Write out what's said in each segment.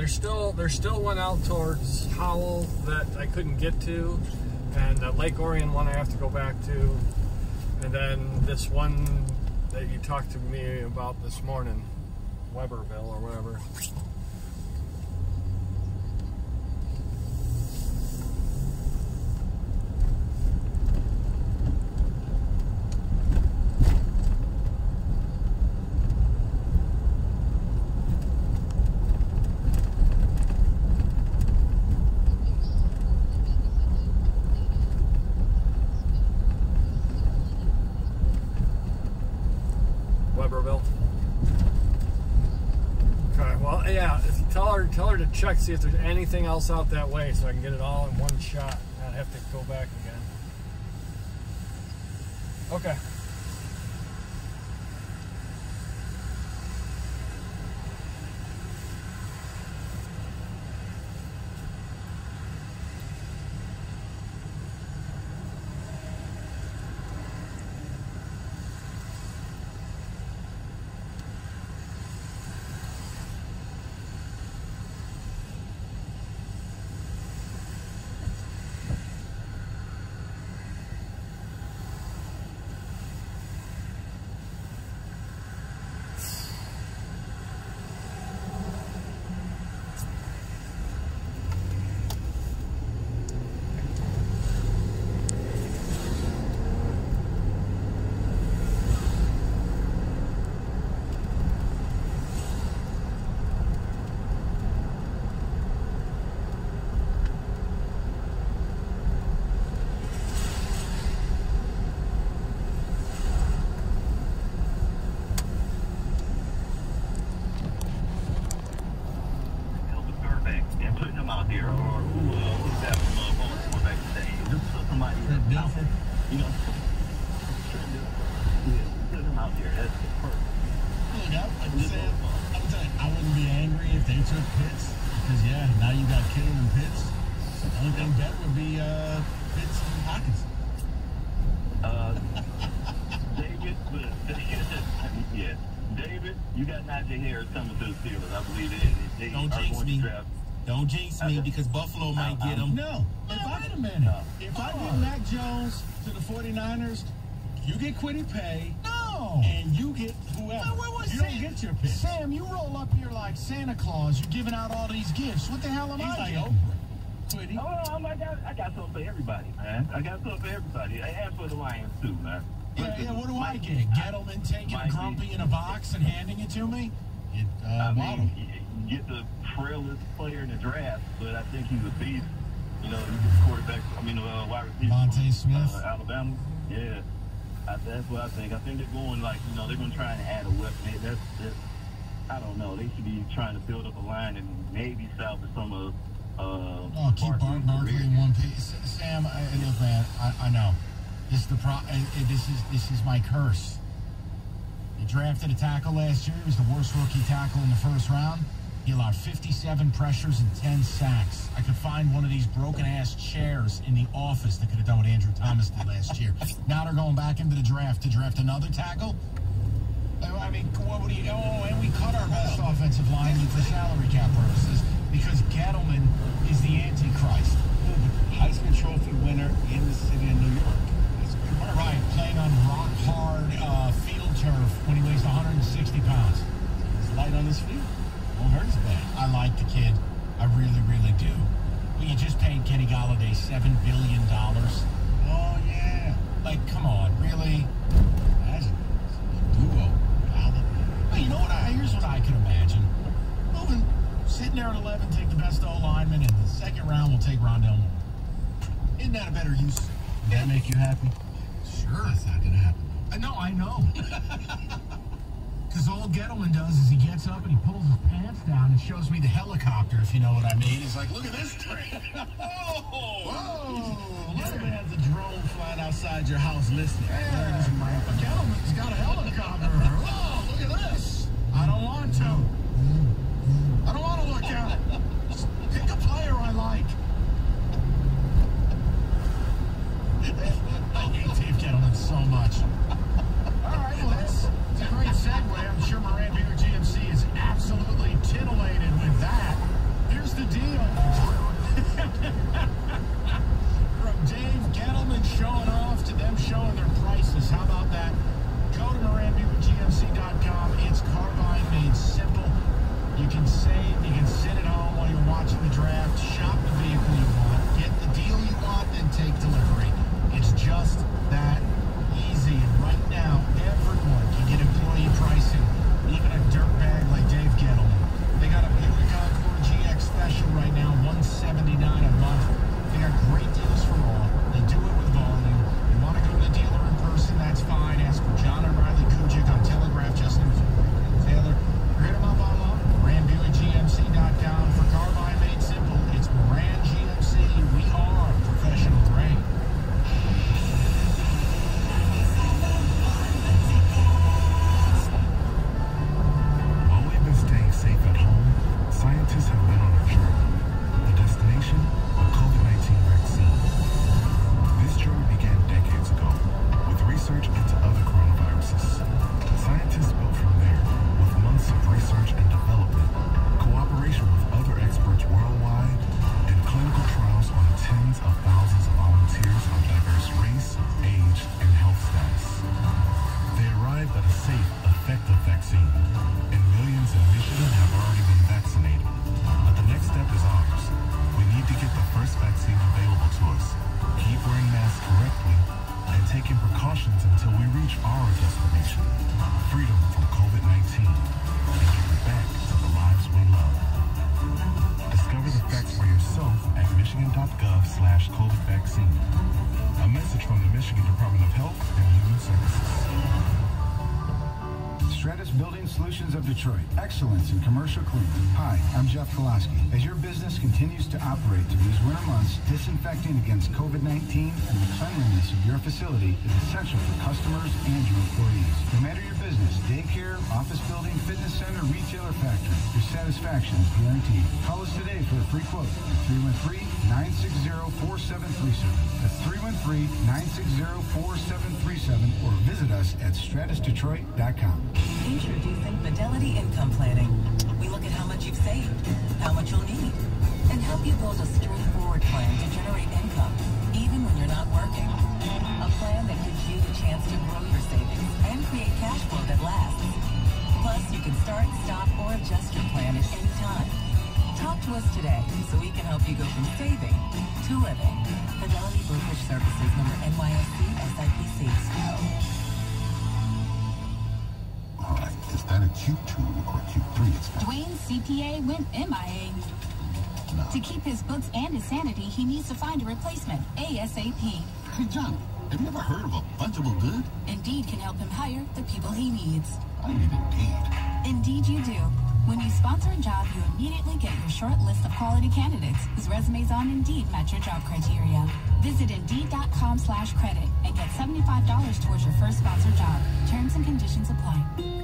there's still one out towards Howell that I couldn't get to, and the Lake Orion one I have to go back to, and then this one that you talked to me about this morning, Weberville or whatever. Weberville. Okay, well, yeah, if you tell her to check, see if there's anything else out that way so I can get it all in one shot. I'd have to go back again. Okay. Don't jinx me because Buffalo might get him. No. Wait a minute. If I get Mac Jones to the 49ers, you get Kwity Paye. No. And you get whoever. No, you don't get your pick. Sam, you roll up here like Santa Claus. You're giving out all these gifts. What the hell am I doing? Kwity. Oh, I got something for everybody, man. I got something for everybody. And for the Lions, too, man. Yeah, what do I get? Gettleman taking Grumpy in a box and handing it to me? Get the frailest player in the draft, but I think he's a beast. You know, he's a quarterback. Wide receiver. Devontae Smith. Alabama. Yeah. That's what I think. I think they're going they're going to try and add a weapon. That's I don't know. They should be trying to build up a line and maybe salvage some of. Keep Barkley in one piece. Sam, look, man. I know. This is my curse. They drafted a tackle last year. He was the worst rookie tackle in the first round. He allowed 57 pressures and 10 sacks. I could find one of these broken-ass chairs in the office that could have done what Andrew Thomas did last year. Now they're going back into the draft to draft another tackle? I mean, and we cut our best offensive lineman for salary cap purposes because Gettleman is the Antichrist. Heisman Trophy winner in the city of New York. Right, playing on rock-hard field turf when he weighs 160 pounds. He's light on his feet. Won't hurt his back. I like the kid. I really, really do. Well, you just paid Kenny Golladay $7 billion. Oh, yeah. Like, come on, really? That's a duo. Well, you know what? Here's what I can imagine. Sitting there at 11, take the best O-lineman, and the second round we'll take Rondell Moore. Isn't that a better use? Would that make you happy? Sure. That's not going to happen. No, I know. Because all Gettleman does is he gets up and he pulls his pants down and shows me the helicopter, if you know what I mean. He's like, look at this train. Whoa! Gettleman has a drone flying outside your house listening. Yeah, Gettleman's got a helicopter. Oh, look at this. I don't want to. I don't want to look at it. Just pick a player I like. I hate Dave Gettleman so much. All right, well, it's a great segue. I'm sure Moran Buick GMC is absolutely titillated with that. the deal. From Dave Gettleman showing off to them showing their prices. How about that? Go to MoranBuickGMC.com. It's Carvine made simple. You can save, you can sit at home while you're watching the draft, shop the vehicle you want, get the deal you want, then take delivery. It's just that easy. And right now, everyone can get employee pricing, even a dirtbag like Dave Gettleman. They got a Buick Encore GX special right now, $179 a month. They got great deals for all. They do it with volume. You want to go to the dealer in person, that's fine. Ask for John and Riley Kujic on Telegraph, Justin Taylor. Or hit them up online. MoranBuickGMC.com. For Carvine made simple, it's Moran GMC. We are professional grade. While we've been staying safe at home, scientists have been on a journey. The destination, the COVID-19 vaccine. This journey began decades ago with research into other coronaviruses. Scientists built from there with months of research and development, cooperation with other experts worldwide, and clinical trials on tens of thousands of volunteers of diverse race, age, and health status. They arrived at a safe, effective vaccine, and millions in Michigan have already been vaccinated. But the next step is ours. We need to get the first vaccine available to us, keep wearing masks correctly, and taking precautions until we reach our destination, freedom from COVID-19, and give it back to the lives we love. Discover the facts for yourself at michigan.gov/COVID vaccine. A message from the Michigan Department of Health and Human Services. Stratus Building Solutions of Detroit. Excellence in commercial cleaning. Hi, I'm Jeff Kolaski. As your business continues to operate through these winter months, disinfecting against COVID-19 and the cleanliness of your facility is essential for customers and your employees. No matter your business, daycare, office building, fitness center, retail, or factory, your satisfaction is guaranteed. Call us today for a free quote at 313-960-4737. That's 313-960-4737 or visit us at stratusdetroit.com. Introducing Fidelity Income Planning. We look at how much you've saved, how much you'll need, and help you build a straightforward plan to generate income, even when you're not working. A plan that gives you the chance to grow your savings and create cash flow that lasts. Plus, you can start, stop, or adjust your plan at any time. Talk to us today so we can help you go from saving to living. Fidelity Brokerage Services, number NYSE SIPC. All right, is that a Q2 or a Q3 expense? Dwayne's CPA went MIA. No. To keep his books and his sanity, he needs to find a replacement ASAP. Hey, John, have you ever heard of a fungible good? Indeed can help him hire the people he needs. I need Indeed. Indeed you do. When you sponsor a job, you immediately get your short list of quality candidates whose resumes on Indeed match your job criteria. Visit Indeed.com/credit and get $75 towards your first sponsored job. Terms and conditions apply.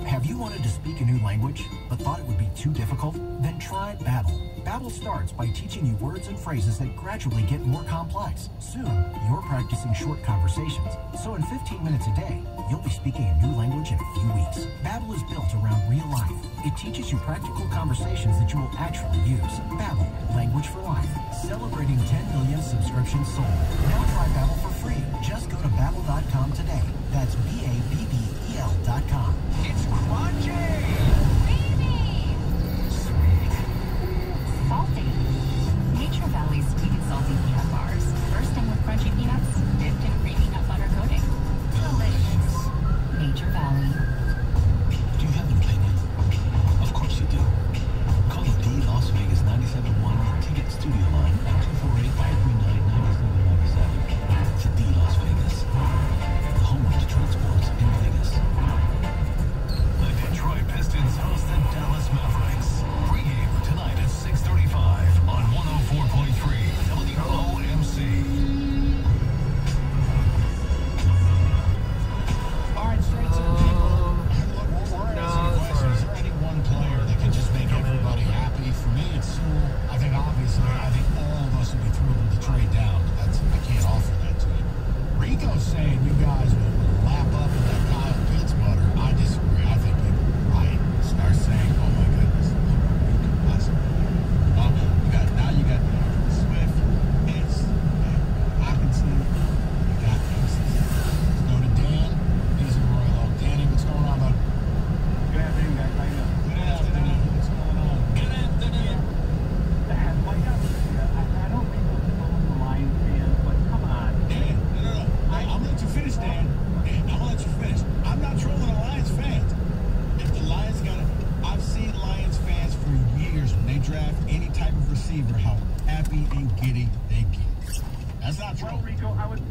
Have you wanted to speak a new language, but thought it would be too difficult? Then try Babbel. Babbel starts by teaching you words and phrases that gradually get more complex. Soon, you're practicing short conversations. So in 15 minutes a day, you'll be speaking a new language in a few weeks. Babbel is built around real life. It teaches you practical conversations that you will actually use. Babbel, language for life. Celebrating 10 million subscriptions sold. Now try Babbel for free. Just go to Babbel.com today. That's BABBEL.com. It's crunchy! Creamy! Sweet. Salty. Nature Valley's sweet and salty peanut bars. Bursting with crunchy peanuts, dipped in creamy nut butter coating. Delicious. Nature Valley. Do you have an opinion? Of course you do. Call the D Las Vegas 97.1 Ticket Studio line at 248-539-9797. It's the D Las Vegas, the home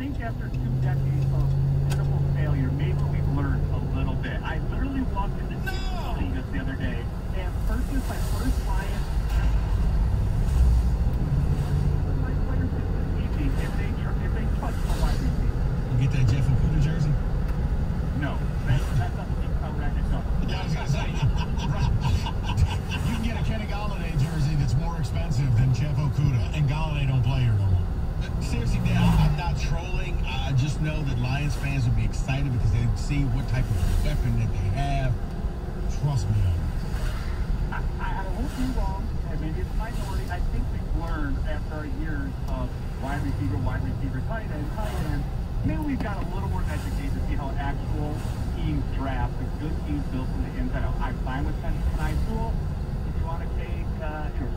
think after 2 decades of pitiful failure, maybe we've learned a little bit. I literally walked into just the other day and purchased my first client. My players this evening, if they touch the wide receiver. You get that Jeff Okudah jersey? No, that's not the big cover I just done. Yeah, I was going to say, you can get a Kenny Galladay jersey that's more expensive than Jeff Okudah, and Galladay don't play here no more. Seriously, Dan, I'm not trolling. I just know that Lions fans would be excited because they see what type of weapon that they have. Trust me. I won't be wrong, and maybe it's a minority. I think we've learned after our years of wide receiver, tight end. Maybe we've got a little more educated to see how actual teams draft, a good team built from the inside out. I'm fine with tonight's rule. If you want to take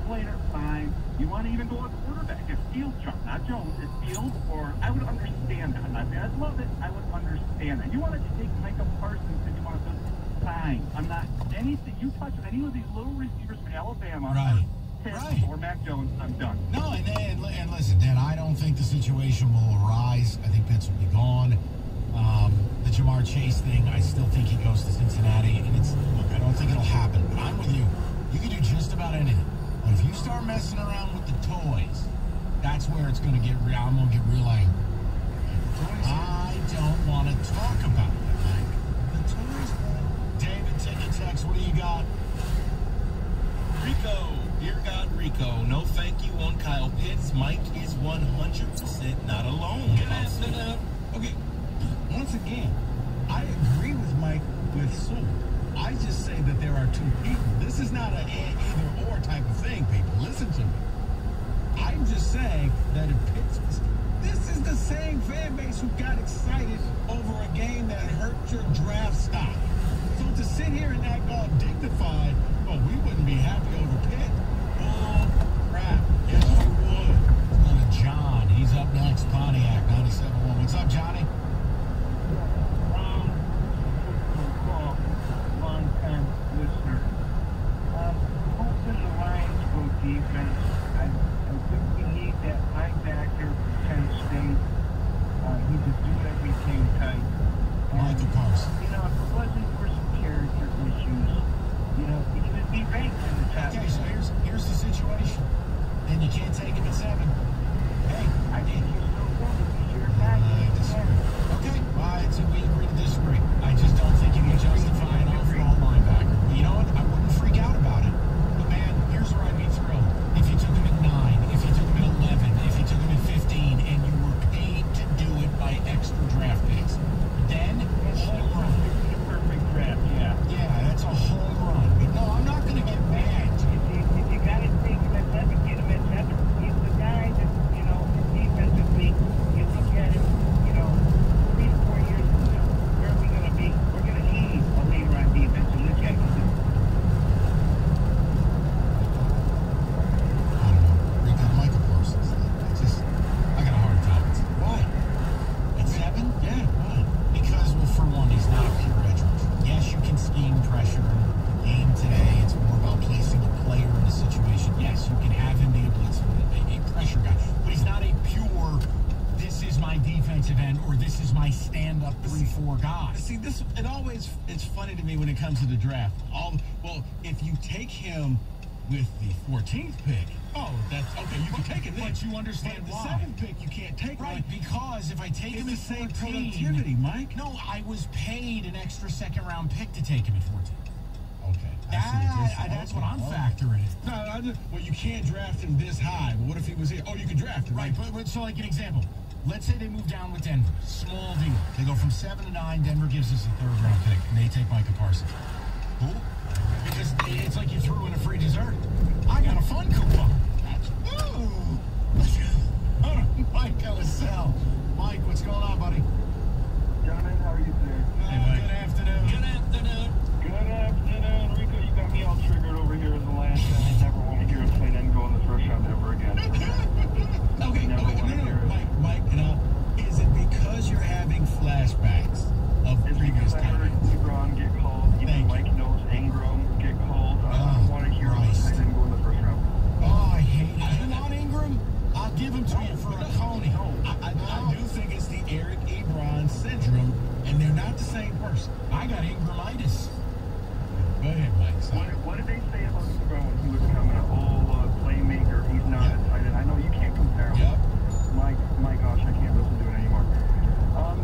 Slater, fine. You want to even go with quarterback. If Fields jump, not Jones, if Fields, or I would understand that. I'm not saying I'd love it. I would understand that. You want to take Micah Parsons and you want to fine. I'm not anything. You touch any of these little receivers from Alabama. Right. Or Mac Jones, I'm done. No, and listen, Dan, I don't think the situation will arise. I think Pitts will be gone. The Jamar Chase thing, I still think he goes to Cincinnati, and look, I don't think it'll happen, but I'm with you. You can do just about anything. But if you start messing around with the toys, that's where it's going to get real. I'm going to get real angry. I don't want to talk about it, Mike. The toys, David, take a text. What do you got? Rico, dear God, Rico, no thank you on Kyle Pitts. Mike is 100% not alone. Okay, once again, I agree with Mike with Sue. I just say that there are two people. This is not an either or type of thing, people. Listen to me. I'm just saying that if Pitts, this is the same fan base who got excited over a game that hurt your draft stock. So to sit here and act all dignified, well, we wouldn't be happy over Pitt. Oh, crap. Yes, we would. Let's go to John. He's up next. Pontiac 97.1. What's up, Johnny? Long-time listener. Hoping the Lions go defense. I think we need that linebacker from Penn State. He's a do-everything type. Michael Parsons. You know, if it wasn't for some character issues, you know, he would be ranked in the top. Okay, so here's the situation. And you can't take him at 7. Hey, I think he's still going to be your guy. I disagree. Okay, so we agree to disagree. I just don't think you can justify an overall linebacker. Well, you know what? I wouldn't freak out about it. But man, here's where I'd be thrilled. If you took him at 9, if you took him at 11, if you took him at 15, and you were paid to do it by extra draft picks, then home run. The perfect draft, yeah. Yeah, that's a home run. But no, I'm not going to get mad. If you got to take him at 7, get him at 7. He's the guy that, you know, defensively, you look at him, you know, 3 to 4 years from now, where are we going to be? We're going to need a leader on defense, and this guy can do it. I don't know. Rico, Michael Parsons. I got a hard time. Why? At 7? Yeah, why? Because, well, for one, he's not a pure edge rusher. Yes, you can scheme pressure. The game today, it's more about placing a player in a situation. Yes, you can have him be a blitzer, a pressure guy. But he's not a pure, this is my defensive end, or this is my stand-up 3-4 guy. See, it's funny to me when it comes to the draft. Well, if you take him with the 14th pick, that's okay. You can take it then. But you understand but why. The 7th pick, you can't take Right, because if I take him at the same 14, productivity, Mike. No, I was paid an extra second-round pick to take him at 14. Okay. That's what I'm factoring in. No, well, you can't draft him this high. But what if he was here? Oh, you can draft him, Right, but so like an example. Let's say they move down with Denver. Small deal. They go from 7 to 9. Denver gives us a 3rd-round pick, and they take Micah Parsons. Who? Because it's like you threw in a free dessert. I got a fun coupon. Mike LSL. Mike, what's going on, buddy? John, how are you today? Hey, Mike. Good afternoon. Good afternoon. Good afternoon. Rico, you got me all triggered over here as a Lions fan. I never want to hear a tight end go in the first round ever again. Okay, no, Mike, is it because you're having flashbacks of previous tight ends? It's because I heard Ebron get called, even Mike knows Ingram get called. I don't want to hear a tight end go in the first round. Oh, I hate it. You want Ingram? I'll give him to you for a Coney. I do think it's the not the same person. I got Ingramitis. Go ahead, Mike. Sorry. What did they say about Stroh when he was coming up? Playmaker, he's not a tight end. I know you can't compare him. Yep. My gosh, I can't listen to it anymore.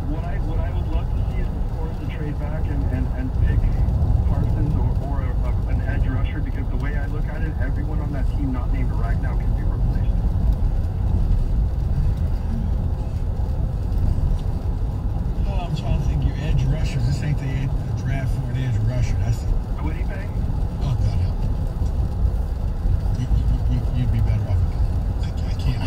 What I would love to see is, of course, a trade back and pick Parsons or an edge rusher, because the way I look at it, everyone on that team not named Ragnow can be replaced. Oh, I'm trying to think your edge rushers. This ain't the draft for an edge rusher. That's it. Would he pay? Oh, God help. You'd be better off. I can't.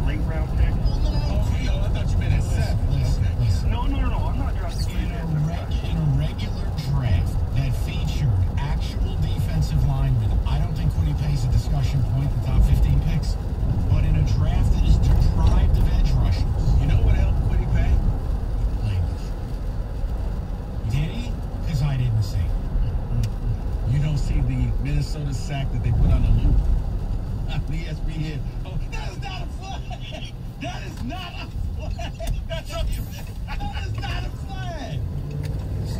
Late round pick? Oh, I thought you meant at 7. Listen. No. I'm not drafting In a regular draft that featured actual defensive linemen, I don't think Kwity Paye's a discussion point, the top 15 picks. But in a draft that is deprived of edge rushers, You know what helped Kwity Paye? did he? Because I didn't see. You don't see the Minnesota sack that they put on the loop. The ESPN. Oh, that is not a flag. That is not a flag. That is not a flag.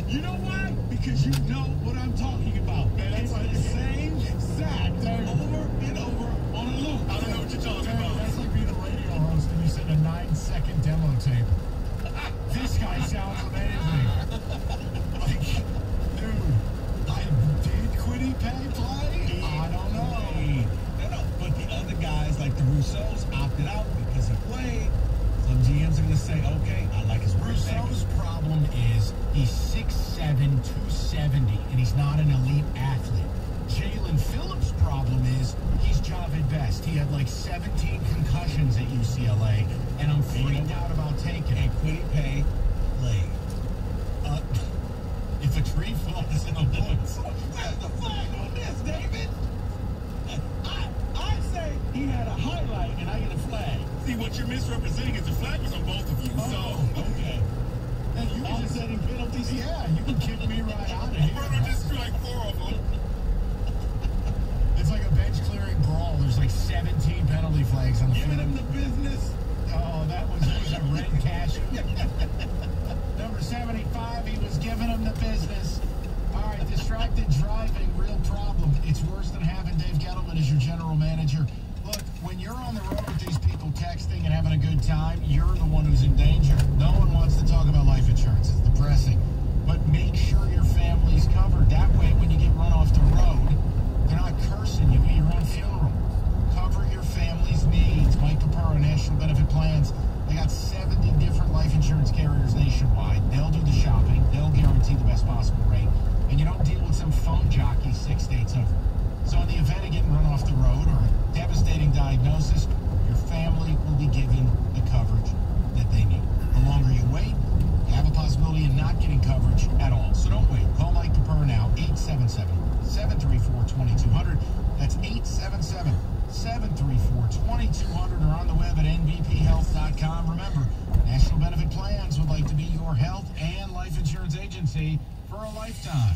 You know why? Because you know what I'm talking about. It's the same sack over and over on a loop. I don't know what you're talking about. That's like being a radio host and you send a 9-second demo tape. This guy sounds amazing. Like, dude, did Kwity Paye play? I don't know. No. But the other guys, like the Rousseaus, opted out because he played. Some GMs are going to say, okay, I like his Rousseau's problem is he's 6'7", 270, and he's not an elite athlete. Jalen Phillips' problem is he's Javid Best. He had like 17 concussions at UCLA, and I'm freaked out about taking it. And Kwity Paye played. If a tree falls in the woods. Where's the flag on this, David? I say he had a highlight and I get a flag. See, what you're misrepresenting is the flag was on both of you. Okay. And you can just setting penalties. Yeah, you can kick me right out of here. Brother just strike 4 of them. It's like a bench clearing brawl. There's like 17 penalty flags on the field. Giving him the business. Oh, that was a red cash. Number 75, he was giving him the business. All right, distracted driving, real problem. It's worse than having Dave Gettleman as your general manager. Look, when you're on the road with these people texting and having a good time, you're the one who's in danger. No one wants to talk about life insurance. It's depressing. But make sure your family's covered. That way, when you get run off the road, they're not cursing you at your own funeral. Cover your family's needs. Mike Capurro, National Benefit Plans. They got 70 different life insurance carriers nationwide. They'll do the shopping. They'll guarantee the best possible rate. And you don't deal with some phone jockey 6 states over. So in the event of getting run off the road or a devastating diagnosis, your family will be given the coverage that they need. The longer you wait, you have a possibility of not getting coverage at all. So don't wait. Call Mike Capurro now, 877-734-2200. That's 877-734-2200 or on the web at nbphealth.com. Remember, National Benefit Plans would like to be your health and life insurance agency for a lifetime.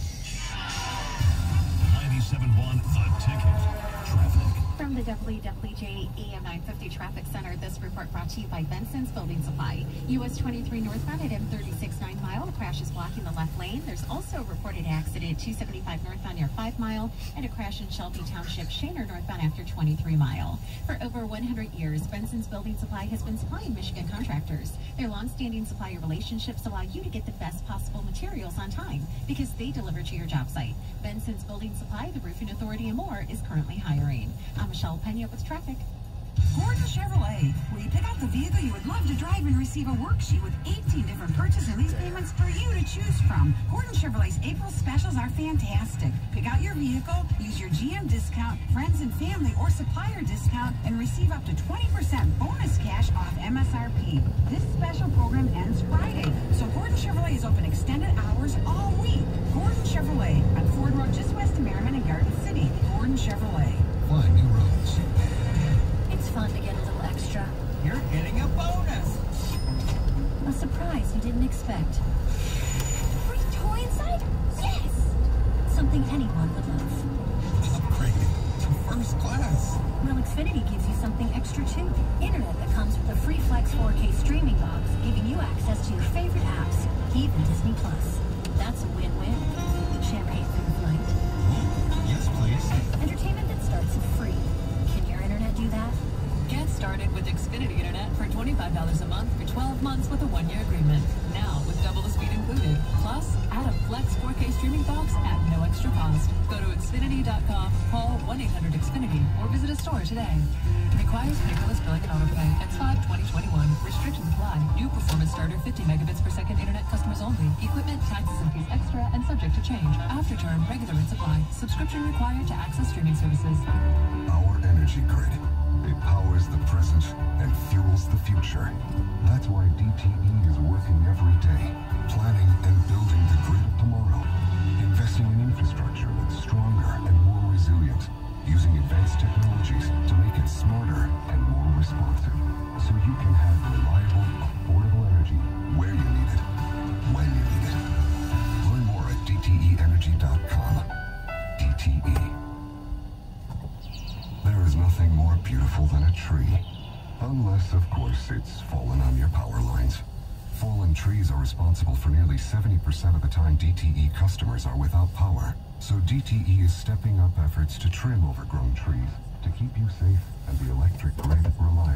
97.1 The Ticket. Traffic. From the WWJ AM 950 Traffic Center, this report brought to you by Benson's Building Supply. US 23 northbound at M36 9 Mile. A crash is blocking the left lane. There's also a reported accident 275 northbound near 5 Mile and a crash in Shelby Township, Shaner northbound after 23 Mile. For over 100 years, Benson's Building Supply has been supplying Michigan contractors. Their long-standing supplier relationships allow you to get the best possible materials on time because they deliver to your job site. Benson's Building Supply, the Roofing Authority, and more is currently hiring. I'm Michelle Pena with traffic. Gordon Chevrolet, where you pick out the vehicle you would love to drive and receive a worksheet with 18 different purchase and lease payments for you to choose from. Gordon Chevrolet's April specials are fantastic. Pick out your vehicle, use your GM discount, friends and family, or supplier discount, and receive up to 20% bonus cash off MSRP. This special program ends Friday, so Gordon Chevrolet is open extended hours all week. Gordon Chevrolet on Ford Road, just west of Merriman and Garden City. Gordon Chevrolet. Flying new roads. It's fun to get a little extra. You're getting a bonus. A surprise you didn't expect. Free toy inside? Yes! Something anyone would love. Upgraded to first class. Well, Xfinity gives you something extra too. Internet that comes with a free Flex 4K streaming box, giving you access to your favorite apps. even Disney Plus. That's a win-win. Champagne for the flight. Yes, please. Entertainment that starts free. Can your internet do that? Get started with Xfinity Internet for $25 a month for 12 months with a 1-year agreement. Now with double the speed included. Plus, add a Flex 4K streaming box at no extra cost. Go to Xfinity.com, call 1-800-XFINITY, or visit a store today. Requires paperless billing and autopay. X5-2021. Restrictions apply. New performance starter 50 megabits per second internet customers only. Equipment, taxes, and fees extra and subject to change. After term, regular rates apply. Subscription required to access streaming services. Our energy grid. It powers the present and fuels the future. That's why DTE is working every day, planning and building the grid of tomorrow, investing in infrastructure that's stronger and more resilient, using advanced technologies to make it smarter and more responsive, so you can have reliable, affordable energy where you need it, when you need it. Learn more at DTEenergy.com. DTE. There is nothing more beautiful than a tree. Unless, of course, it's fallen on your power lines. Fallen trees are responsible for nearly 70% of the time DTE customers are without power. So DTE is stepping up efforts to trim overgrown trees to keep you safe and the electric grid reliable.